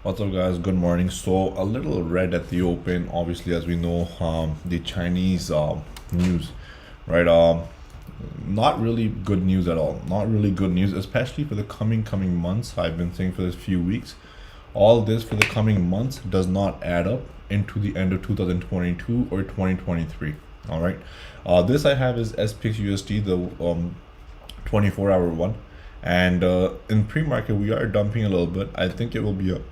What's up, guys? Good morning. So a little red at the open, obviously, as we know, the Chinese news, right? Not really good news at all. Not really good news, especially for the coming months. I've been saying for this few weeks, all this for the coming months does not add up into the end of 2022 or 2023. All right. This I have is SPX USD, the 24-hour one, and in pre-market we are dumping a little bit. I think it will be a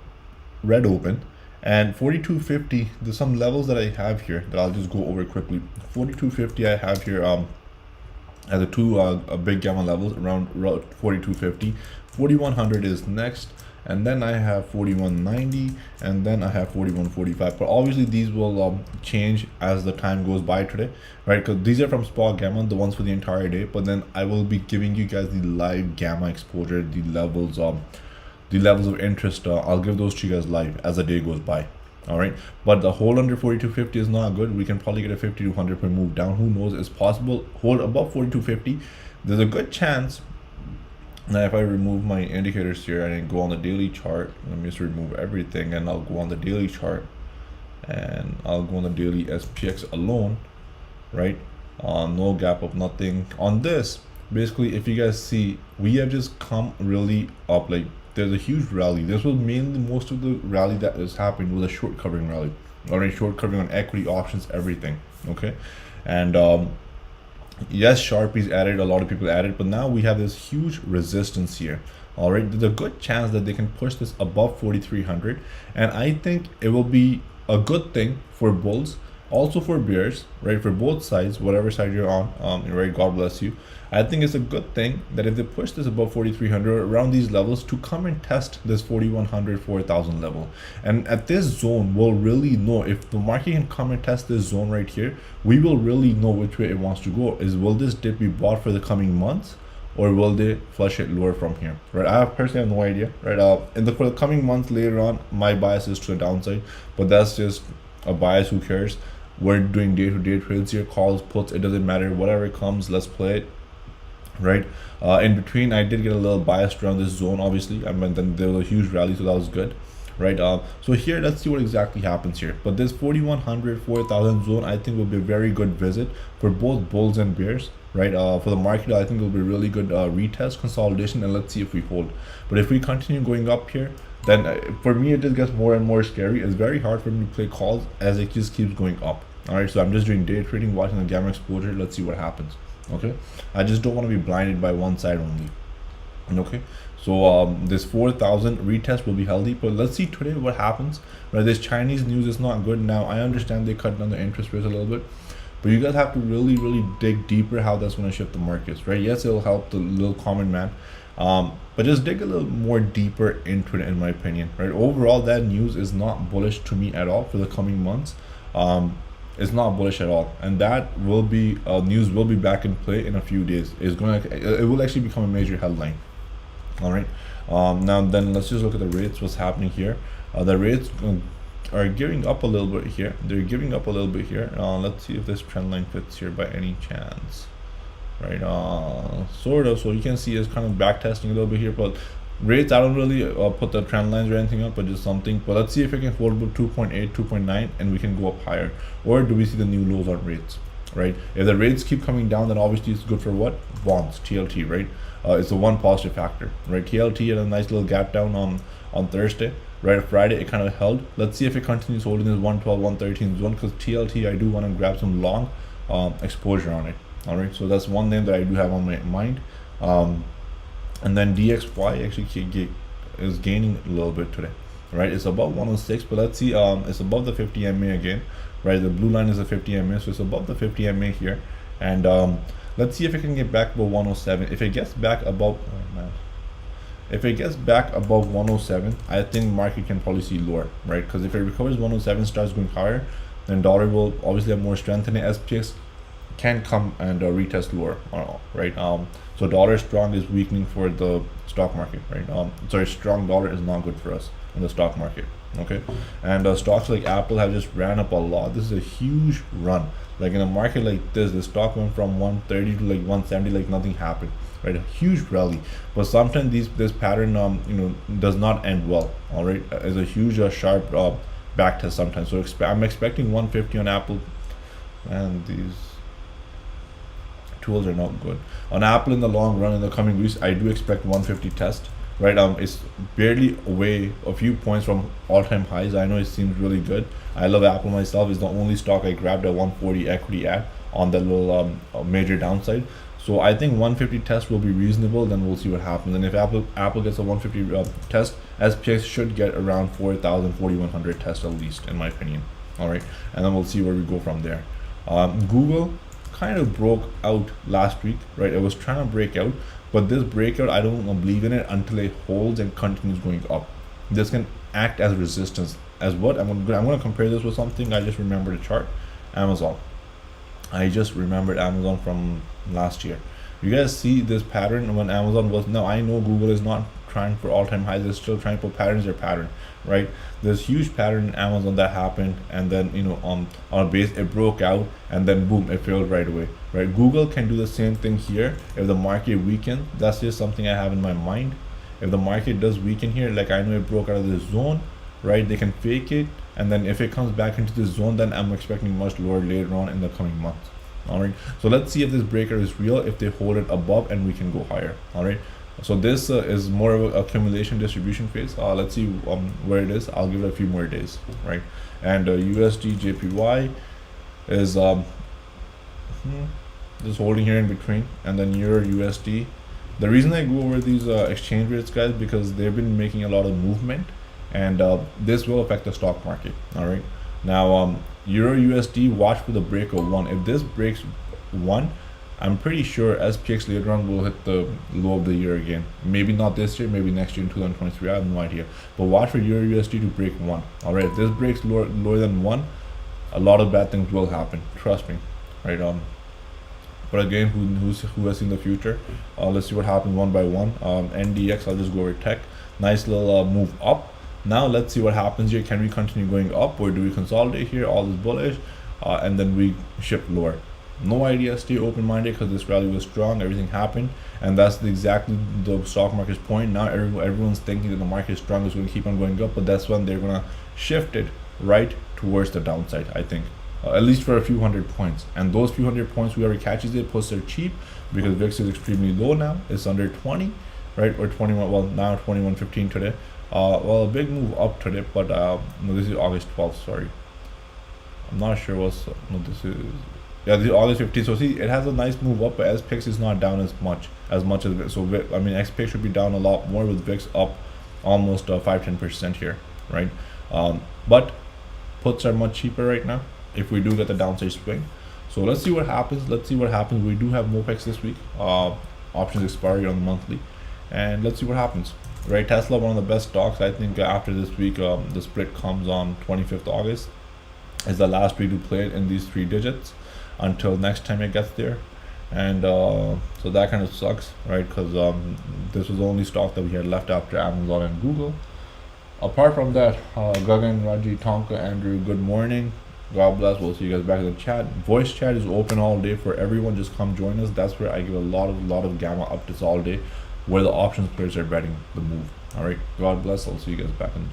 red open, and 4250, there's some levels that I have here that I'll just go over quickly. 4250 I have here as a big gamma levels around 4250. 4100 is next, and then I have 4190, and then I have 4145. But obviously these will change as the time goes by today, right? Because these are from spot gamma, the ones for the entire day, but then I will be giving you guys the live gamma exposure, the levels of interest. I'll give those to you guys live as the day goes by. All right, but the hold under 4250 is not good. We can probably get a 50 to 100 point move down. Who knows? It's possible. Hold above 4250, there's a good chance. Now if I remove my indicators here and go on the daily chart, let me just remove everything and I'll go on the daily chart, and I'll go on the daily SPX alone, right? No gap up, nothing on this. Basically, if you guys see, we have just come really up. Like, there's a huge rally. This was mainly, most of the rally that is happening was a short covering rally, or a short covering on equity, options, everything. Okay, and yes, Sharpies added, a lot of people added, but now we have this huge resistance here. All right, there's a good chance that they can push this above 4300, and I think it will be a good thing for bulls, also for bears, right? For both sides, whatever side you're on, right? God bless you. I think it's a good thing that if they push this above 4300 around these levels, to come and test this 4100, 4000 level. And at this zone, we'll really know if the market can come and test this zone right here. We will really know which way it wants to go. Will this dip be bought for the coming months, or will they flush it lower from here, right? I personally have no idea, right? For the coming months later on, my bias is to the downside, but that's just a bias. Who cares? We're doing day-to-day trades here, calls, puts, it doesn't matter. Whatever comes, let's play it, right? In between, I did get a little biased around this zone, obviously. I mean, then there was a huge rally, so that was good, right? So here, let's see what exactly happens here. But this 4100, 4000 zone, I think will be a very good visit for both bulls and bears, right? For the market, I think it will be a really good retest, consolidation, and let's see if we hold. But if we continue going up here, then for me, it just gets more and more scary. It's very hard for me to play calls as it just keeps going up. All right, so I'm just doing day trading, watching the gamma exposure. Let's see what happens. Okay, I just don't want to be blinded by one side only. Okay, so this 4000 retest will be healthy, but let's see today what happens. Right, this Chinese news is not good. Now I understand they cut down the interest rates a little bit, but you guys have to really dig deeper how that's going to shift the markets, right? Yes, it'll help the little common man, but just dig a little more deeper into it, in my opinion, right? Overall, that news is not bullish to me at all for the coming months. It's not bullish at all, and that will be news will be back in play in a few days. It will actually become a major headline. All right, now then let's just look at the rates. What's happening here? The rates are giving up a little bit here. They're giving up a little bit here. Let's see if this trend line fits here by any chance, right? Sort of. So you can see it's kind of back testing a little bit here, but rates, I don't really put the trend lines or anything up, but just something. But let's see if it can hold above 2.8, 2.9, and we can go up higher. Or do we see the new lows on rates, right? If the rates keep coming down, then obviously it's good for what? Bonds, TLT, right? It's the one positive factor, right? TLT had a nice little gap down on Thursday, right? Friday it kind of held. Let's see if it continues holding this 112, 113 zone, because TLT, I do want to grab some long exposure on it. All right, so that's one name that I do have on my mind. And then DXY actually is gaining a little bit today, right? It's above 106, but let's see, it's above the 50 MA again, right? The blue line is a 50 MA, so it's above the 50 MA here. And let's see if it can get back above 107. If it gets back above, if it gets back above 107, I think market can probably see lower, right? Because if it recovers 107, starts going higher, then dollar will obviously have more strength in it. SPX can come and retest lower, right? So dollar strong is weakening for the stock market, right? Sorry, strong dollar is not good for us in the stock market. Okay, and stocks like Apple have just ran up a lot. This is a huge run. Like in a market like this, the stock went from 130 to like 170, like nothing happened, right? A huge rally. But sometimes this pattern does not end well. All right, is a huge sharp back test sometimes. So I'm expecting 150 on Apple, and these tools are not good on Apple in the long run. In the coming weeks, I do expect 150 test, right? It's barely away a few points from all-time highs. I know it seems really good. I love Apple myself. It's the only stock I grabbed at 140 equity at on that little major downside. So I think 150 test will be reasonable. Then we'll see what happens. And if Apple gets a 150 test, SPX should get around 4,000, 4,100 test at least, in my opinion. All right, and then we'll see where we go from there. Google kind of broke out last week, right? It was trying to break out, but this breakout, I don't believe in it until it holds and continues going up. This can act as resistance. As what? I'm going to compare this with something. I just remembered a chart. Amazon. I just remembered Amazon from last year. You guys see this pattern when Amazon was, now I know Google is not trying for all-time highs, they're still trying to put patterns their pattern, right? There's huge pattern in Amazon that happened, and then on a base it broke out, and then boom, it failed right away, right? Google can do the same thing here if the market weakens. That's just something I have in my mind. If the market does weaken here, like I know it broke out of this zone, right? They can fake it, and then if it comes back into this zone, then I'm expecting much lower later on in the coming months. All right, so let's see if this breaker is real, if they hold it above, and we can go higher. All right, so this is more of an accumulation distribution phase. Let's see where it is. I'll give it a few more days, right? And USD JPY is just holding here in between, and then Euro USD. The reason I go over these exchange rates, guys, because they've been making a lot of movement, and this will affect the stock market. All right, now Euro USD, watch for the break of 1. If this breaks 1, I'm pretty sure SPX later on will hit the low of the year again. Maybe not this year, maybe next year in 2023. I have no idea. But watch for Euro USD to break 1. All right, if this breaks lower than 1, a lot of bad things will happen. Trust me, right? But again, who has seen the future? Let's see what happens one by one. NDX, I'll just go over tech. Nice little move up. Now let's see what happens here. Can we continue going up, or do we consolidate here? All is bullish, and then we shift lower. No idea. Stay open-minded, because this rally was strong. Everything happened, and that's exactly the stock market's point. Now everyone's thinking that the market is strong, is going to keep on going up, but that's when they're going to shift it right towards the downside, I think. At least for a few hundred points, and those few hundred points, whoever catches it puts it cheap, because VIX is extremely low now. It's under 20, right, or 21. Well, now 21.15 today. Well, a big move up today, but no, this is August 12th. Sorry, I'm not sure what's no. This is August 15th. So see, it has a nice move up, but SPX is not down as much as VIX. So I mean, SPX should be down a lot more, with VIX up almost 5-10% here, right? But puts are much cheaper right now if we do get the downside swing. So let's see what happens. We do have MOPEX this week. Options expiry on the monthly, and let's see what happens. Right, Tesla, one of the best stocks. I think after this week, the split comes on 25th August. Is the last week to play it in these 3 digits until next time it gets there, and so that kind of sucks, right? Because this was the only stock that we had left after Amazon and Google. Apart from that, Gagan, Raji, Tonka, Andrew, good morning. God bless. We'll see you guys back in the chat. Voice chat is open all day for everyone. Just come join us. That's where I give a lot of gamma updates all day, where the options players are betting the move. All right, God bless. I'll see you guys back in the chat.